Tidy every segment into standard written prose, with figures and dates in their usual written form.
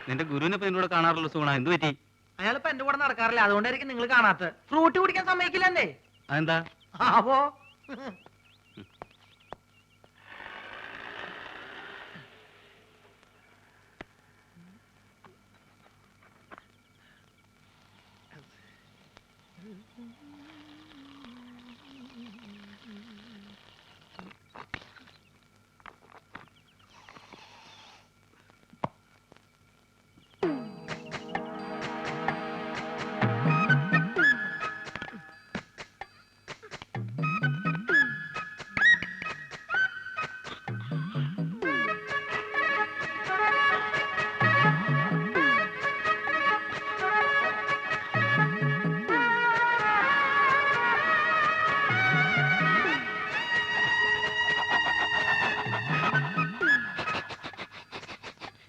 നിന്റെ ഗുരുവിനെ ഇപ്പൊ എന്നോട് കാണാറുള്ള സുഗുണ, എന്ത് പറ്റി? അയാളിപ്പോ എന്റെ കൂടെ നടക്കാറില്ല, അതുകൊണ്ടായിരിക്കും നിങ്ങൾ കാണാത്ത. ഫ്രൂട്ട് കുടിക്കാൻ സമ്മതിക്കില്ലെന്നേ. അതെന്താ? ആവോ.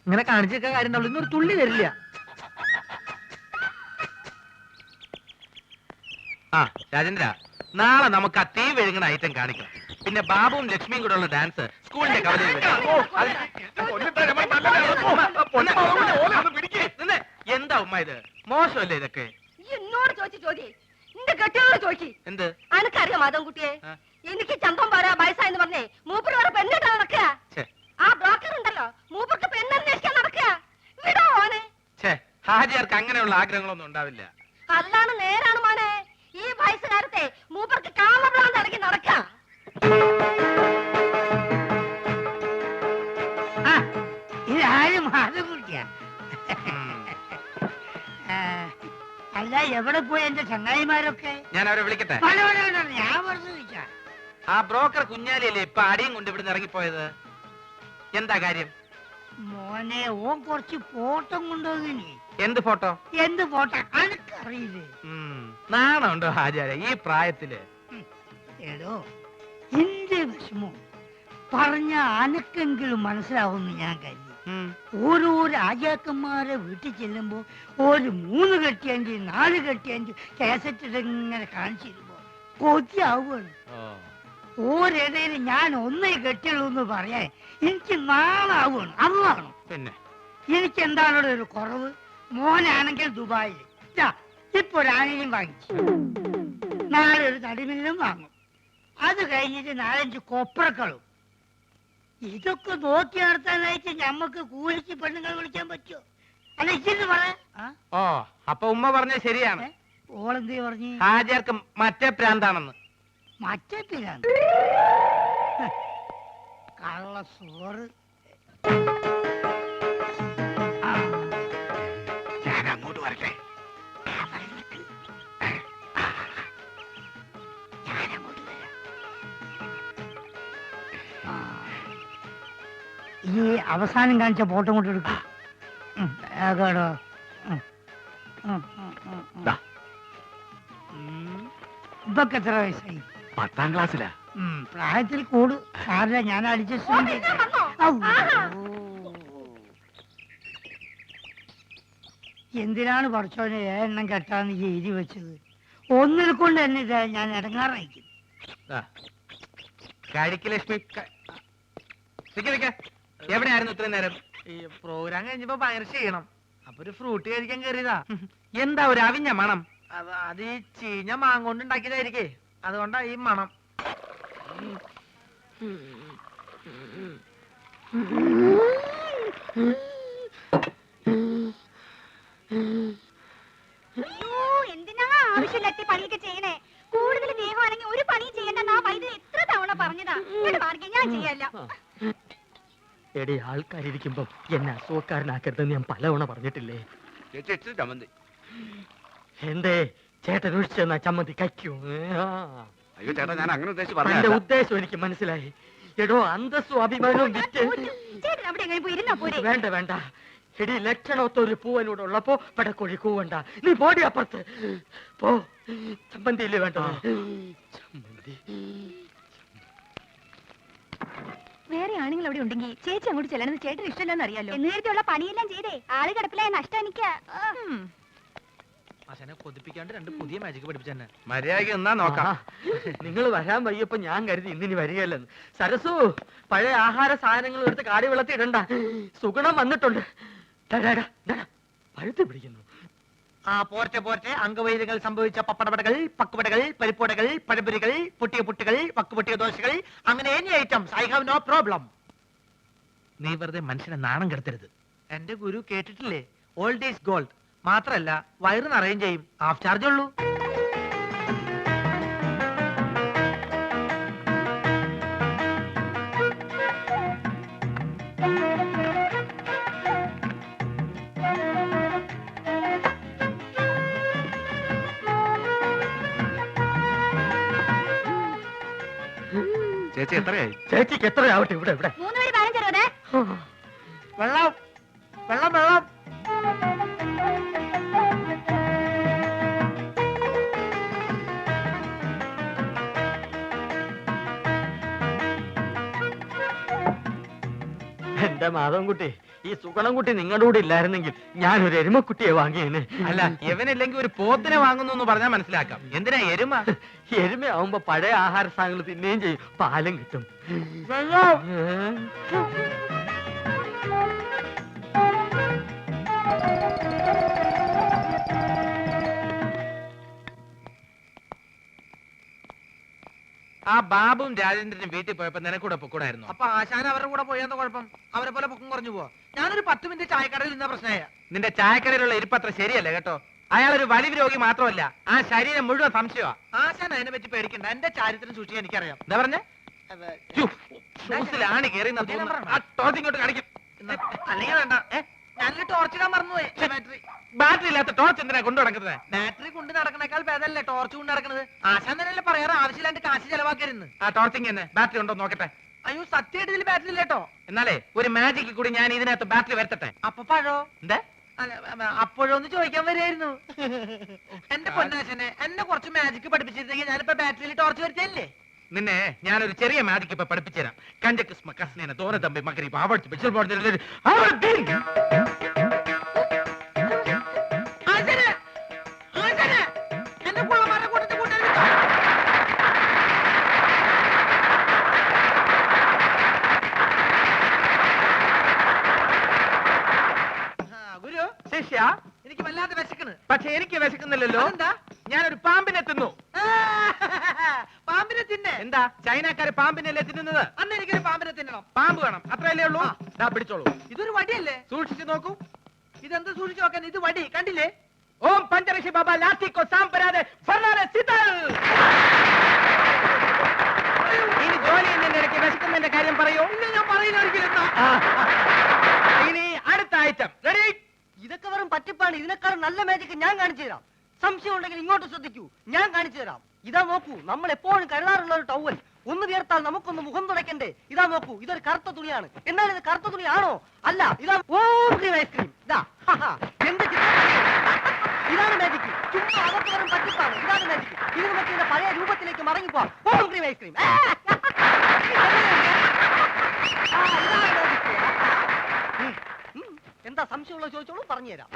ഇങ്ങനെ കാണിച്ചൊക്കെ കാര്യം ഉണ്ടാവുള്ളൂ, ഇന്നൊരു തുള്ളി വരില്ല. ആ രാജേന്ദ്ര, നാളെ നമുക്ക് ആ തീ വിഴുങ്ങുന്ന ഐറ്റം കാണിക്കണം. പിന്നെ ബാബുവും ലക്ഷ്മിയും കൂടെ ഉള്ള ഡാൻസ് സ്കൂളിന്റെ കവലയിൽ എന്താ ഉമ്മ ഇത്? മോശമല്ലേ ഇതൊക്കെ? എന്നോട് ചോദിച്ചു നിന്റെ കെട്ടിയോട് ചോദിച്ചു. എന്ത്? അനക്കറിയാം മാധവൻകുട്ടിയെ, എനിക്ക് ചന്തം പോരാ വയസ്സായെന്ന് പറഞ്ഞേ മൂപ്പര് വേറെ പെണ്ണിട്ടാ നടക്കുക. ആ ബ്രോക്കർ ഉണ്ടല്ലോ, മൂപ്പർക്ക് പെണ്ണന്വേഷിക്കാൻ നടക്കുക. വിടോ ഓനെ. ഹാജിയാർക്ക് അങ്ങനെയുള്ള ആഗ്രഹങ്ങളൊന്നും ഉണ്ടാവില്ല. അതാണ് നേരാണ് മോനെ. ഈ വയസ്സുകാരത്തെ മൂപ്പർക്ക് കാമഭ്രാന്ത് അടക്കി നടക്കുക. ഇതാരും മാധവൻകുട്ടിയാ? അല്ല, എവിടെ പോയി എന്റെ ചങ്ങായിമാരൊക്കെ? ഞാൻ അവരെ വിളിക്കട്ടെ? ഞാൻ പറഞ്ഞു ചോദിച്ചാ. ആ ബ്രോക്കർ കുഞ്ഞാലിയല്ലേ ഇപ്പൊ അടിയും കൊണ്ട് ഇവിടുന്ന് ഇറങ്ങിപ്പോയത്? എന്താ കാര്യം? മോനെ, ഓൻ കുറച്ച് ഫോട്ടോ കൊണ്ടുവന്നിനി. എന്ത് ഫോട്ടോ? എന്ത് ഫോട്ടോ അനക്കറിയില്ലേ? നാണുണ്ടോ ഹാജിയാരെ ഈ പ്രായത്തില്? എടോ, എന്റെ വിഷമം പറഞ്ഞ അനക്കെങ്കിലും മനസ്സിലാവുമെന്ന് ഞാൻ കരുതി. ഓരോ രാജാക്കന്മാരെ വീട്ടിൽ ചെല്ലുമ്പോ ഒരു 3 കെട്ടിയെങ്കിൽ 4 കെട്ടിയെങ്കിൽ കേസറ്റ് ഇങ്ങനെ കാണിച്ചിരുമ്പോ കൊതിയാവുകയാണ്. ഓരിടയിൽ ഞാൻ ഒന്നേ കെട്ടിയുള്ളൂ എന്ന് പറയാൻ എനിക്ക് നാളാവുകയാണ്. അന്നാണോ പിന്നെ എനിക്ക് എന്താണ് ഒരു കുറവ്? മോനാണെങ്കിൽ ദുബായിൽ ഇപ്പൊ ഒരു ആനയും വാങ്ങിച്ചു, നാളെ ഒരു തടിമില്ലും വാങ്ങും, അത് കഴിഞ്ഞിട്ട് 4-5 കൊപ്രക്കളും. ഇതൊക്കെ നോക്കി നടത്താനായിട്ട് ഞമ്മക്ക് കൂലിക്ക് പെണ്ണുങ്ങൾ വിളിക്കാൻ പറ്റുമോ? അല്ല, ഇച്ചിരി പറയാ. ഓ, അപ്പൊ ഉമ്മ പറഞ്ഞ ശരിയാണ്. ഓളെന്തേ പറഞ്ഞു? ഹാജിയാർക്ക് മറ്റേ പ്രാന്താണെന്ന്. മറ്റേ പിരാന്ത്? കള്ള സോറ്. ഞാൻ അങ്ങോട്ട് വരട്ടെ? ഈ അവസാനം കാണിച്ച ഫോട്ടോ കൊണ്ട് എടുക്കും. ഇതൊക്കെ എത്ര വയസ്സായി? 10ാം ക്ലാസ്സിലാ. പ്രായത്തിൽ കൂടു സാറില്ല, ഞാൻ അഡ്ജസ്റ്റ്. എന്തിനാണ് പഠിച്ചോനെ എണ്ണം കെട്ടാന്ന് എഴുതി വെച്ചത്? ഒന്നിൽ കൊണ്ട് തന്നെ ഇതാ ഞാൻ ഇടങ്ങാറായിരിക്കും. ലക്ഷ്മി എവിടെയായിരുന്നു ഇത്രയും നേരം? ഈ പ്രോഗ്രാം കഴിഞ്ഞപ്പോ ഭയങ്കര ചെയ്യണം, അപ്പൊ ഒരു ഫ്രൂട്ട് കഴിക്കാൻ കയറിയതാ. എന്താ ഒരു അവിഞ്ഞ മണം? അത് ഈ ചീഞ്ഞ മാങ്ങോണ്ട് ഉണ്ടാക്കിയതായിരിക്കേ, അതുകൊണ്ടാ ഈ മണം. എന്തിനാ ആവശ്യമില്ലാത്ത പണിയൊക്കെ ചെയ്യണേ? കൂടുതൽ സ്നേഹമാണെങ്കിൽ ഒരു പണി ചെയ്യണ്ട. ആ വൈദ്യുതി എത്ര തവണ പറഞ്ഞതാ, ഞാൻ ചെയ്യല്ല. എടി, ആൾക്കാരിയ്ക്കുമ്പോ എന്നെ അസുഖക്കാരനാക്കരുതെന്ന് ഞാൻ പലവണ പറഞ്ഞിട്ടില്ലേ? ചമ്മന്തി എന്തേ ചേട്ടൻ ഒഴിച്ചു തന്നാ ചമ്മന്തി കഴിക്കൂ? അയ്യോ ചേട്ടാ, ഞാൻ അങ്ങനെ ഉദ്ദേശിച്ച് എന്റെ പറഞ്ഞ ഉദ്ദേശം എനിക്ക് മനസ്സിലായി. എടോ, അന്തസ്സും അഭിമാനവും വിറ്റ് വേണ്ട വേണ്ട. എടി, ലക്ഷണമൊത്ത ഒരു പൂവനോട് ഉള്ളപ്പോ പടക്കോഴി കൂവണ്ട. നീ പോടി അപ്പുറത്ത് പോ. ചമ്മന്തിയില്ലേ വേണ്ട? ചമ്മന്തി. വേറെ ആണുങ്ങൾ അവിടെ ഉണ്ടെങ്കിൽ ചേച്ചി അങ്ങോട്ട് ചെല്ലണമെന്ന് ചേട്ടന് ഇഷ്ടമല്ലെന്ന് അറിയാലോ. എന്നേരത്തുള്ള പണിയെല്ലാം ചെയ്തേ ആള് കിടപ്പിലായ നഷ്ടം എനിക്ക്. കൊതിപ്പിക്കാണ്ട് 2 പുതിയ മാജിക് പഠിപ്പിച്ചെന്നെ. മര്യാദയ്ക്ക് നിന്നാ നോക്കാം. നിങ്ങൾ വരാൻ വയ്യപ്പോ ഞാൻ കരുതി ഇന്നിനി വരികയല്ലെന്ന്. സരസു, പഴയ ആഹാര സാധനങ്ങൾ എടുത്ത് കാടി വെള്ളത്തി ഇടണ്ട. സുഗുണം വന്നിട്ടുണ്ട്. പഴുത്ത് പിടിക്കുന്നു. ആ പോർച്ച പോർച്ച അംഗവൈദ്യങ്ങൾ സംഭവിച്ച പപ്പടപടകൾ, പക്കുപടകൾ, പരിപ്പുടകൾ, പഴപുരികൾ, പൊട്ടിയ പുട്ടുകൾ, വക്കുപൊട്ടിയ ദോശകൾ, അങ്ങനെ any items I have no problem. നീ വെറുതെ മനുഷ്യനെ നാണം കെടുത്തരുത്. എന്റെ ഗുരു കേട്ടിട്ടില്ലേ, ഓൾഡ് ഈസ് ഗോൾഡ്. മാത്രല്ല വയറ് നിറയും ചെയ്യും, ഹാഫ് ചാർജ് ഉള്ളൂ. ചേച്ചി എത്രയായി? ചേച്ചിക്ക് എത്രയാവട്ടെ? ഇവിടെ ഇവിടെ 3 മണി 15 രൂപ. വെള്ളം വെള്ളം വെള്ളം. എന്റെ മാധവൻകുട്ടി, ഈ സുഗണൻകുട്ടി നിങ്ങളുടെ കൂടെ ഇല്ലായിരുന്നെങ്കിൽ ഞാനൊരു എരുമക്കുട്ടിയെ വാങ്ങിയേനെ. അല്ല, ഇവനില്ലെങ്കിൽ ഒരു പോത്തിനെ വാങ്ങുന്നു എന്ന് പറഞ്ഞാൽ മനസ്സിലാക്കാം. എന്തിനാ എരുമ? എരുമയാവുമ്പോ പഴയ ആഹാര സാധനങ്ങൾ തിന്നുകയും ചെയ്യും, പാലും കിട്ടും. വെള്ളം. ആ ബാബുവും രാജേന്ദ്രനും വീട്ടിൽ പോയപ്പോ നിനക്കൂടെ പൊക്കൂടായിരുന്നു. അപ്പൊ ആശാൻ അവരുടെ കൂടെ പോയെന്ന കുഴപ്പം? അവരെ പോലെ പൊക്കം കുറഞ്ഞു പോവാ. ഞാനൊരു 10 മിനിറ്റ് ചായക്കടയിൽ നിന്ന പ്രശ്നമായ. നിന്റെ ചായക്കടയിലുള്ള ഇരിപ്പത്ര ശരിയല്ല കേട്ടോ. അയാൾ ഒരു വലിവ് രോഗി മാത്രമല്ല, ആ ശരീരം മുഴുവൻ സംശയമാ. ആശാൻ അതിനെ പറ്റി പേടിക്കണ്ട, എന്റെ ചാരിത്രം സൂക്ഷിക്കാൻ എനിക്കറിയാം. എന്താ പറഞ്ഞേ? ഷൂസിലാണ് കയറി ഇങ്ങോട്ട് കാണിക്കും. അല്ലെങ്കിൽ വേണ്ട, ഞാനൊരു ടോർച്ച് ഇടാൻ മറന്നുപോയി. ബാറ്ററി ബാറ്ററി ഇല്ലാത്ത ടോർച്ച് എന്തിനാ കൊണ്ടു നടക്കുന്നത്? ബാറ്ററി കൊണ്ട് നടക്കണേക്കാൾ ഭേദമല്ലേ ടോർച്ച് കൊണ്ട് നടക്കുന്നത്? ആശാൻ തന്നെയല്ലേ പറയാറ് ആവശ്യമില്ലാണ്ട് കാശ് ചെലവാക്കരുന്ന്. ആ ടോർച്ചിങ് തന്നെ ബാറ്ററി ഉണ്ടോ നോക്കട്ടെ. അയ്യോ സത്യമായിട്ട് ഇതിൽ ബാറ്ററി ഇല്ലേട്ടോ. എന്നാലേ ഒരു മാജിക്ക് കൂടി ഞാൻ ഇതിനകത്ത് ബാറ്ററി വരുത്തട്ടെ. അപ്പൊ പഴോ? എന്താ അപ്പോഴൊന്ന് ചോദിക്കാൻ വരായിരുന്നു. എന്റെ പൊന്നാശനെ, എന്നെ കുറച്ച് മാജിക് പഠിപ്പിച്ചിരുന്നെങ്കിൽ ഞാനിപ്പോ ബാറ്ററിയിൽ ടോർച്ച് വരുത്തല്ലേ. നിന്നെ ഞാനൊരു ചെറിയ മാജിക്ക് ഇപ്പൊ പഠിപ്പിച്ചുതരാം. കഞ്ചക്കിസ്മ കസ്നേന തോന തമ്പി മകരി ആവർത്തി പിച്ചൽ പോടുന്ന ഗുരു ശിഷ്യ, എനിക്ക് വല്ലാതെ വിശക്കണ്. പക്ഷെ എനിക്ക് വിശക്കുന്നില്ലല്ലോ. എന്താ? ഞാനൊരു പാമ്പിനെ തിന്നു. പാമ്പിനെ തിന്നെ? എന്താ ചൈനക്കാര് പാമ്പിനല്ലേ തിന്നുന്നത്? അന്ന് എനിക്കൊരു പാമ്പിനെ തിന്നണം. പാമ്പ് വേണം, അത്രയല്ലേ ഉള്ളൂ. ദാ പിടിച്ചോളൂ. ഇതൊരു വടിയല്ലേ? സൂക്ഷിച്ചു നോക്കൂ. ഇതെന്ത് സൂക്ഷിച്ചു നോക്കാൻ? ഇത് വടി കണ്ടില്ലേ? ഓം പഞ്ചരക്ഷി ബാബ ലാത്തി കോ സാമ്പരാതെ ഫർണാനെ സിതൽ. ഇനി ജോലി എന്നതിന്റെ ഇടയ്ക്ക് വിശക്കുന്നതിന്റെ കാര്യം പറയൂ. ഇല്ല, ഞാൻ പറയില്ല ഒരിക്കലും. ഇനി അടുത്ത ഐറ്റം റെഡി. ഇതൊക്കെ വെറും പറ്റിപ്പാണ്. ഇതിനേക്കാളും നല്ല മാജിക് ഞാൻ കാണിച്ചു തരാം. സംശയം ഉണ്ടെങ്കിൽ ഇങ്ങോട്ട് ശ്രദ്ധിക്കൂ, ഞാൻ കാണിച്ചു തരാം. ഇതാ നോക്കൂ, നമ്മൾ എപ്പോഴും കരുതാറുള്ള ഒരു ടവൽ. ഒന്ന് വിയർത്താൽ നമുക്കൊന്ന് മുഖം തുടയ്ക്കണ്ടേ? ഇതാ നോക്കൂ, ഇതൊരു കറുത്ത തുണിയാണ്. എന്നാൽ ഇത് കറുത്ത തുണിയാണോ? അല്ല, ഇതാ ഓം ഐസ്ക്രീം. ഇതാ എന്ത് ഇതാണ് മാജിക്. ചുമ്മാ അതൊക്കെ വെറും പറ്റിപ്പാണ്. ഇതാണ് മാജിക്. ഇതിന് പറ്റിയ പഴയ രൂപത്തിലേക്ക് മടങ്ങിപ്പോവാം. ഓം ക്രീം ഐസ്ക്രീം. എന്താ സംശയമുള്ള ചോദിച്ചോളൂ, പറഞ്ഞുതരാം.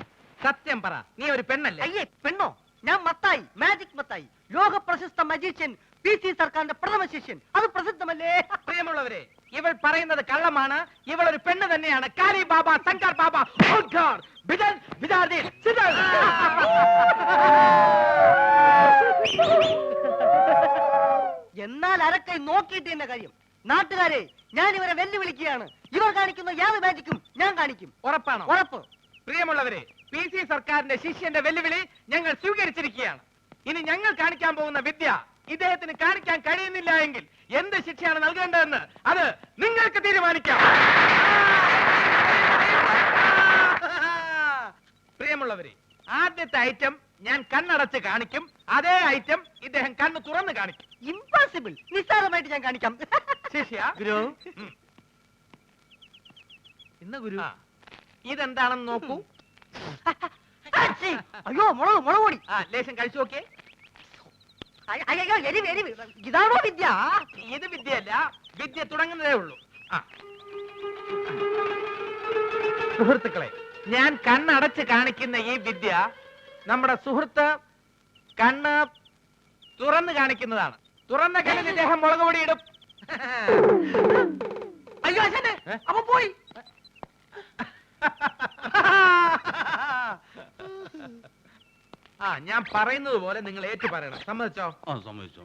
സത്യം പറ, നീ ഒരു പെണ്ണല്ലേ? അയ്യേ, പെണ്ണോ? ഞാൻ മത്തായി, മാജിക് മത്തായി, ലോക പ്രശസ്ത മജീഷ്യൻ, PC സർക്കാരിന്റെ പ്രഥമ ശിഷ്യൻ. അത് പ്രസിദ്ധമല്ലേ? പ്രിയമുള്ളവരെ, ഇവൾ പറയുന്നത് കള്ളമാണ്. ഇവൾ ഒരു പെണ്ണ് തന്നെയാണ്. കാലി ബാബ, ശങ്കർ ബാബ, ഓംകാർ, ബിദൽ, ബിദാർദി, സിദൽ. എന്നാൽ അരക്കൈ നോക്കിയിട്ട് എന്ന കാര്യം. നാട്ടുകാരെ, ഞാൻ ഇവരെ വെല്ലുവിളിക്കുകയാണ്. ഇവർ കാണിക്കുന്ന യാതൊരു മാജിക്കും ഞാൻ കാണിക്കും. ഉറപ്പാണോ? ഉറപ്പ്. പ്രിയമുള്ളവരെ, PC സർക്കാരിന്റെ ശിഷ്യന്റെ വെല്ലുവിളി ഞങ്ങൾ സ്വീകരിച്ചിരിക്കുകയാണ്. ഇനി ഞങ്ങൾ കാണിക്കാൻ പോകുന്ന വിദ്യ ഇദ്ദേഹത്തിന് കാണിക്കാൻ കഴിയുന്നില്ല എങ്കിൽ എന്ത് ശിക്ഷയാണ് നൽകേണ്ടതെന്ന് അത് നിങ്ങൾക്ക് തീരുമാനിക്കാം. പ്രിയമുള്ളവരെ, ആദ്യത്തെ ഐറ്റം ഞാൻ കണ്ണടച്ച് കാണിക്കും. അതേ ഐറ്റം ഇദ്ദേഹം കണ്ണ് തുറന്ന് കാണിക്കും. ഇംപോസിബിൾ. നിസ്സാരമായിട്ട് ഞാൻ കാണിക്കാം. ശിഷ്യ, ഗുരു, ഇന്ന് ഗുരു ഇതെന്താണെന്ന് നോക്കൂ. അയ്യോ, മുളക് മുളക് പൊടി. ലേശം കഴിച്ചു നോക്കിയേ. അയ്യോ, എരിവ് എരിവ്. ഇതാണോ വിദ്യ? ഇത് വിദ്യയല്ല, വിദ്യ തുടങ്ങുന്നതേ ഉള്ളൂ. സുഹൃത്തുക്കളെ, ഞാൻ കണ്ണടച്ച് കാണിക്കുന്ന ഈ വിദ്യ നമ്മുടെ സുഹൃത്ത് കണ്ണ് തുറന്ന് കാണിക്കുന്നതാണ്. തുറന്ന കണ്ണിൽ ഇദ്ദേഹം മുളക് പൊടി ഇടും. അയ്യോ അച്ഛനെ, അപ്പൊ പോയി. ആ ഞാൻ പറയുന്നത് പോലെ നിങ്ങൾ ഏറ്റു പറയണം. സമ്മതിച്ചോ? ആ സമ്മതിച്ചു